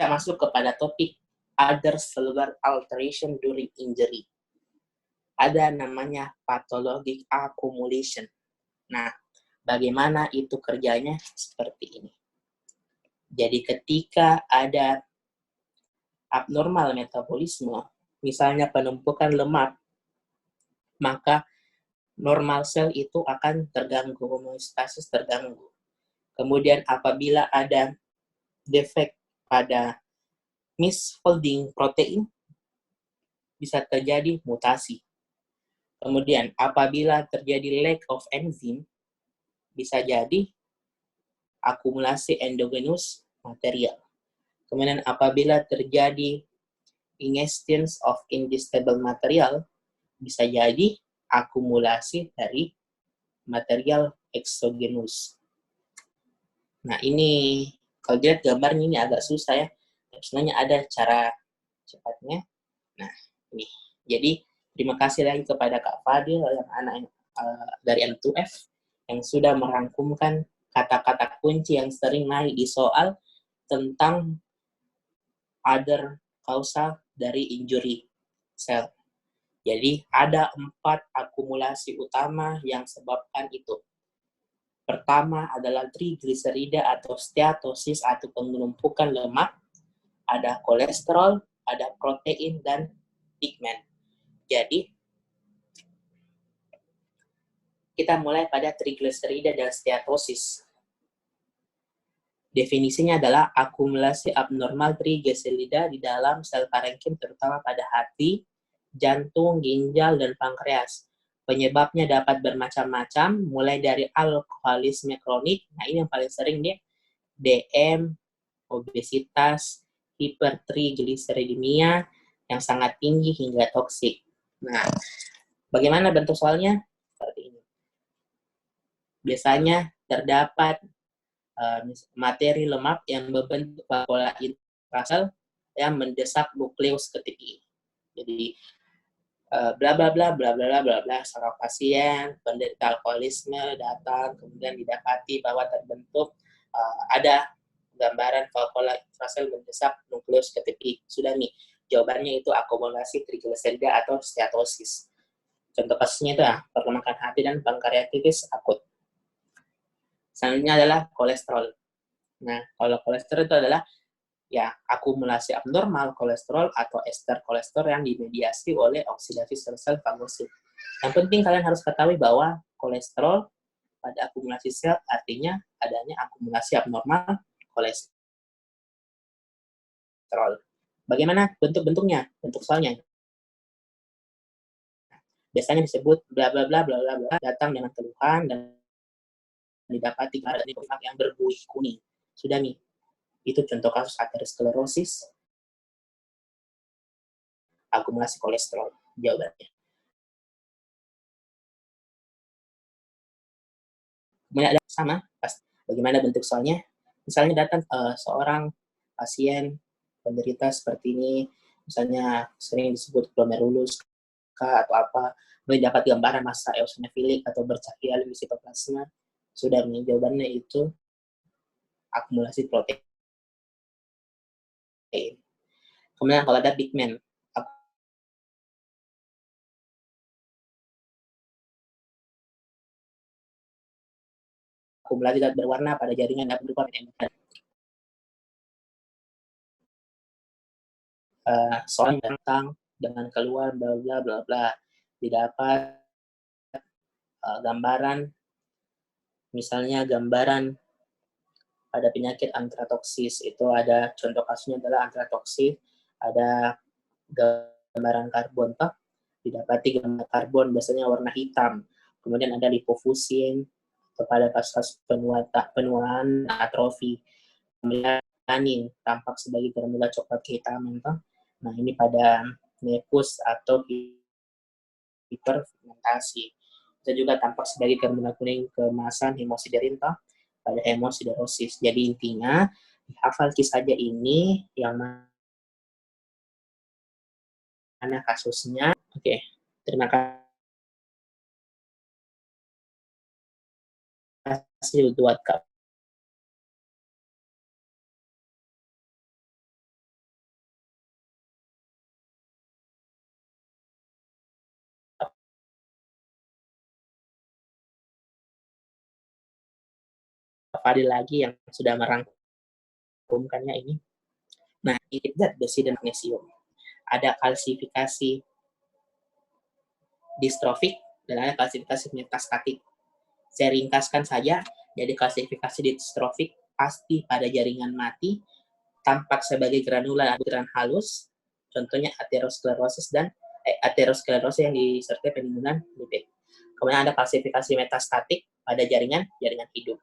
masuk kepada topik other cellular alteration during injury. Ada namanya pathologic accumulation. Nah, bagaimana itu kerjanya? Seperti ini. Jadi ketika ada abnormal metabolisme, misalnya penumpukan lemak, maka normal sel itu akan terganggu, homeostasis terganggu. Kemudian apabila ada defek pada misfolding protein, bisa terjadi mutasi. Kemudian apabila terjadi lack of enzyme, bisa jadi akumulasi endogenous material. Kemudian apabila terjadi ingestions of ingestible material, bisa jadi akumulasi dari material exogenous. Nah ini, kalau dilihat gambarnya ini agak susah ya. Sebenarnya ada cara cepatnya. Nah ini, jadi terima kasih lagi kepada Kak Fadil yang anak dari M2F yang sudah merangkumkan kata-kata kunci yang sering naik di soal tentang other causa dari injury cell. Jadi ada 4 akumulasi utama yang sebabkan itu. Pertama adalah trigliserida atau steatosis atau penumpukan lemak, ada kolesterol, ada protein, dan pigmen. Jadi, kita mulai pada trigliserida dan steatosis. Definisinya adalah akumulasi abnormal trigliserida di dalam sel parenkim terutama pada hati, jantung, ginjal, dan pankreas. Penyebabnya dapat bermacam-macam, mulai dari alkoholisme kronik, nah ini yang paling sering dia, DM, obesitas, hipertrigliseridemia yang sangat tinggi hingga toksik. Nah, bagaimana bentuk soalnya? Seperti ini. Biasanya terdapat materi lemak yang berbentuk pola intrasel yang mendesak nukleus ketiga. Jadi bla bla bla bla bla bla bla, seorang pasien penderita alkoholisme datang kemudian didapati bahwa terbentuk ada gambaran pola intrasel mendesak nukleus ketiga. Sudah nih, jawabannya itu akumulasi trigliserida atau steatosis. Contoh kasusnya itu perlemakan hati dan pankreatitis akut. Selanjutnya adalah kolesterol. Nah, kalau kolesterol itu adalah ya akumulasi abnormal kolesterol atau ester kolesterol yang dimediasi oleh oksidasi sel-sel fagosit. Yang penting kalian harus ketahui bahwa kolesterol pada akumulasi sel artinya adanya akumulasi abnormal kolesterol. Bagaimana bentuk-bentuknya? Bentuk soalnya. Biasanya disebut bla bla bla bla bla bla, datang dengan keluhan dan didapati ada lemak yang berbuih kuning. Sudah nih, itu contoh kasus aterosklerosis, akumulasi kolesterol, jawabannya. Kemudian ada sama, bagaimana bentuk soalnya? Misalnya datang seorang pasien penderita seperti ini, misalnya sering disebut glomerulus atau apa, kemudian dapat gambaran massa eosinofilik atau bercahaya di sitoplasma, sudah nih jawabannya itu akumulasi protein. Kemudian kalau ada pigmen, akumulasi zat berwarna pada jaringan yang berupa soal tentang dengan keluar bla bla bla bla, didapat gambaran, misalnya gambaran pada penyakit antratoksis, itu ada contoh kasusnya adalah antratoksis, ada gambaran karbon toh, didapati gambar karbon biasanya warna hitam, kemudian ada lipofusin kepada kasus penuaan atrofi, kemudian tanin tampak sebagai granula coklat kehitaman toh. Nah ini pada nepus atau hiperfermentasi. Itu juga tampak sebagai granula kuning keemasan hemosiderin toh pada hemosiderosis. Jadi intinya dihafal saja ini yang mana kasusnya. Oke, terima kasih buat Kak Fadil lagi yang sudah merangkumkannya ini. Nah, ini zat besi dan magnesium. Ada kalsifikasi distrofik dan ada klasifikasi metastatik. Saya ringkaskan saja, jadi klasifikasi distrofik pasti pada jaringan mati, tampak sebagai granula butiran halus, contohnya aterosklerosis dan aterosklerosis yang disertai penimbunan lipid. Kemudian ada klasifikasi metastatik pada jaringan hidup.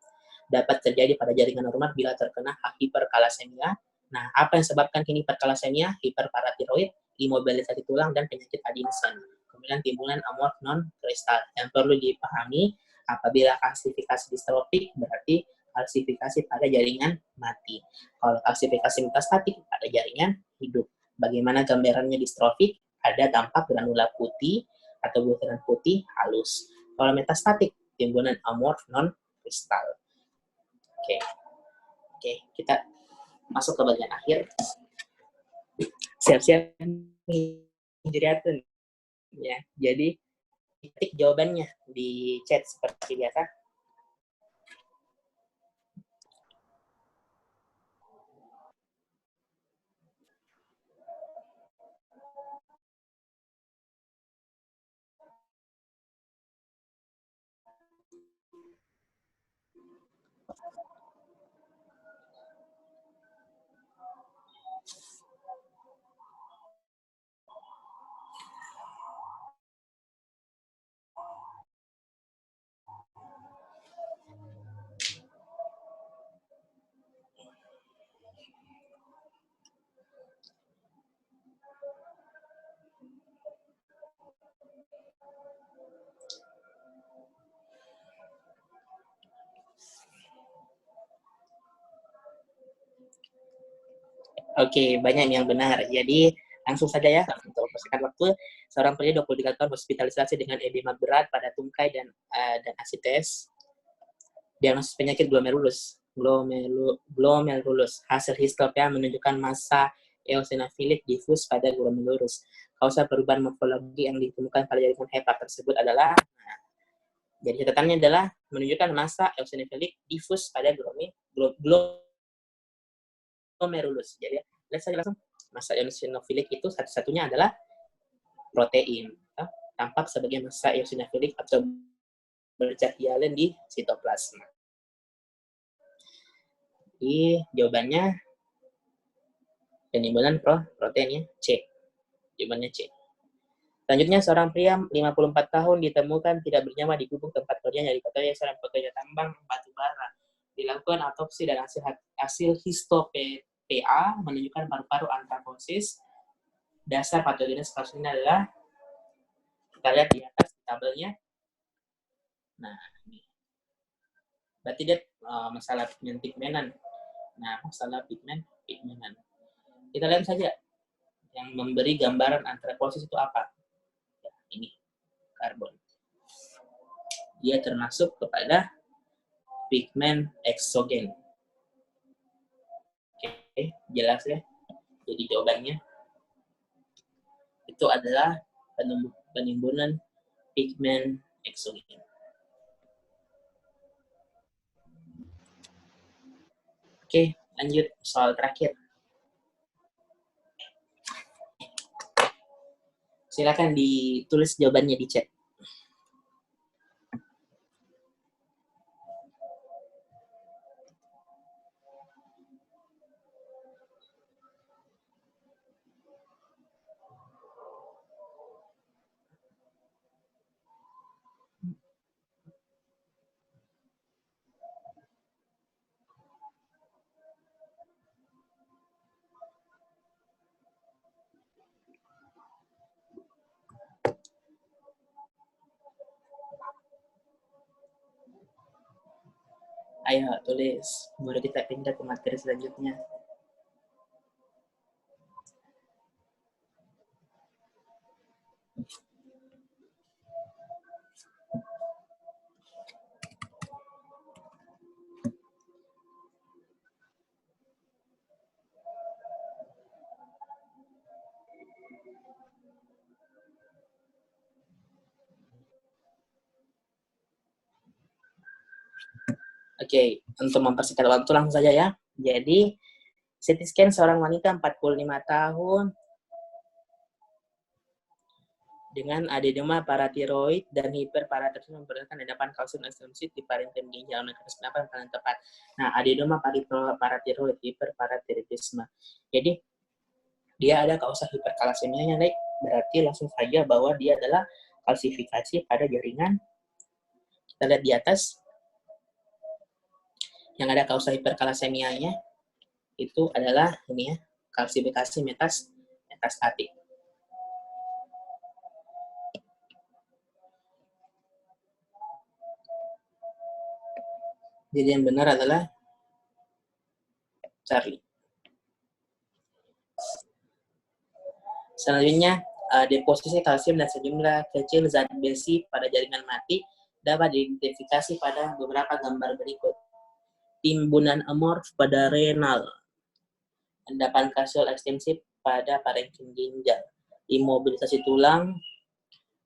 Dapat terjadi pada jaringan normal bila terkena hiperkalasemia. Nah, apa yang sebabkan ini hiperkalasemia? Hiperparatiroid, imobilisasi tulang, dan penyakit Addison. Kemudian timbulan amorf non-kristal. Yang perlu dipahami, apabila klasifikasi distrofik berarti kalsifikasi pada jaringan mati. Kalau kalsifikasi metastatik pada jaringan hidup. Bagaimana gambarannya distrofik? Ada tampak granula putih atau butiran putih halus. Kalau metastatik, timbunan amorf non-kristal. Oke, kita masuk ke bagian akhir. Siap-siap hijriatun. Ya, jadi ketik jawabannya di chat seperti biasa. Oke, banyak yang benar. Jadi langsung saja ya, untuk mempersingkat waktu, seorang pria 23 tahun hospitalisasi dengan edema berat pada tungkai dan asites. Diagnosis penyakit glomerulus. Hasil histopia menunjukkan massa eosinofilik difus pada glomerulus. Kausa perubahan morfologi yang ditemukan pada jaringan hepat tersebut adalah, jadi catatannya adalah menunjukkan massa eosinofilik difus pada glomerulus. Jadi let's say langsung massa eosinofilik itu satu-satunya adalah protein. Tampak sebagai massa eosinofilik atau bercak hialen di sitoplasma. Jadi jawabannya penimbunan proteinnya C. Jawabannya C. Selanjutnya, seorang pria 54 tahun ditemukan tidak bernyawa di gubuk tempat kerjanya diketahui seorang pekerja tambang batu bara. Dilakukan autopsi dan hasil histo-PA menunjukkan paru-paru antrakosis. Dasar patogenes kasus ini adalah, kita lihat di atas tabelnya. Nah, ini. Berarti dia masalah pigmenan. Nah, masalah pigmenan. Kita lihat saja yang memberi gambaran antrakosis itu apa. Ya, ini karbon. Dia termasuk kepada pigmen eksogen. Oke, jelas ya. Jadi jawabannya itu adalah penimbunan pigmen eksogen. Oke, lanjut soal terakhir. Silakan ditulis jawabannya di chat. Ayo tulis, baru kita pindah ke materi selanjutnya. Oke, untuk mempersingkat waktu langsung saja ya. Jadi, CT scan seorang wanita 45 tahun dengan adenoma paratiroid dan hiperparatiroidisme memperlihatkan endapan kalsium ekstensif di parenkim ginjal. Mekanisme apa yang paling tepat? Nah, adenoma paratiroid, hiperparatiroidisme. Jadi, dia ada kausa hiperkalsemianya, naik. Berarti langsung saja bahwa dia adalah kalsifikasi pada jaringan. Kita lihat di atas, yang ada kausa hiperkalsemianya itu adalah ini ya, kalsifikasi metastatik. Jadi yang benar adalah Charlie. Selanjutnya, deposisi kalsium dan sejumlah kecil zat besi pada jaringan mati dapat diidentifikasi pada beberapa gambar berikut. Timbunan amorf pada renal, endapan kalsium ekstensif pada parenkim ginjal, imobilisasi tulang,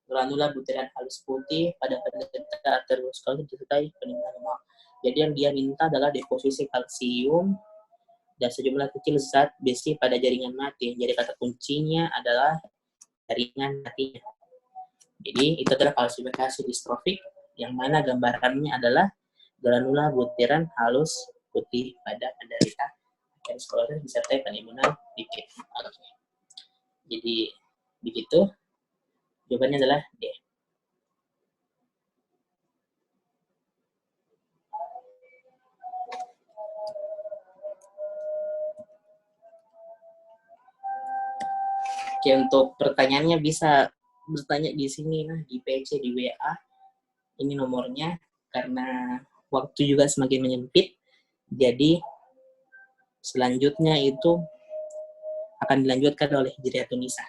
granula butiran halus putih pada penderita aterosklerosis disertai peninggalan lemak. Jadi yang dia minta adalah deposisi kalsium dan sejumlah kecil zat besi pada jaringan mati. Jadi kata kuncinya adalah jaringan matinya. Jadi itu adalah kalsifikasi distrofik yang mana gambarannya adalah granula butiran halus putih pada penderita aterosklerosis disertai penimbunan dikit. Jadi begitu. Jawabannya adalah D. Oke, untuk pertanyaannya bisa bertanya di sini, nah di PC, di WA. Ini nomornya, karena waktu juga semakin menyempit. Jadi, selanjutnya itu akan dilanjutkan oleh Hijriatunisa.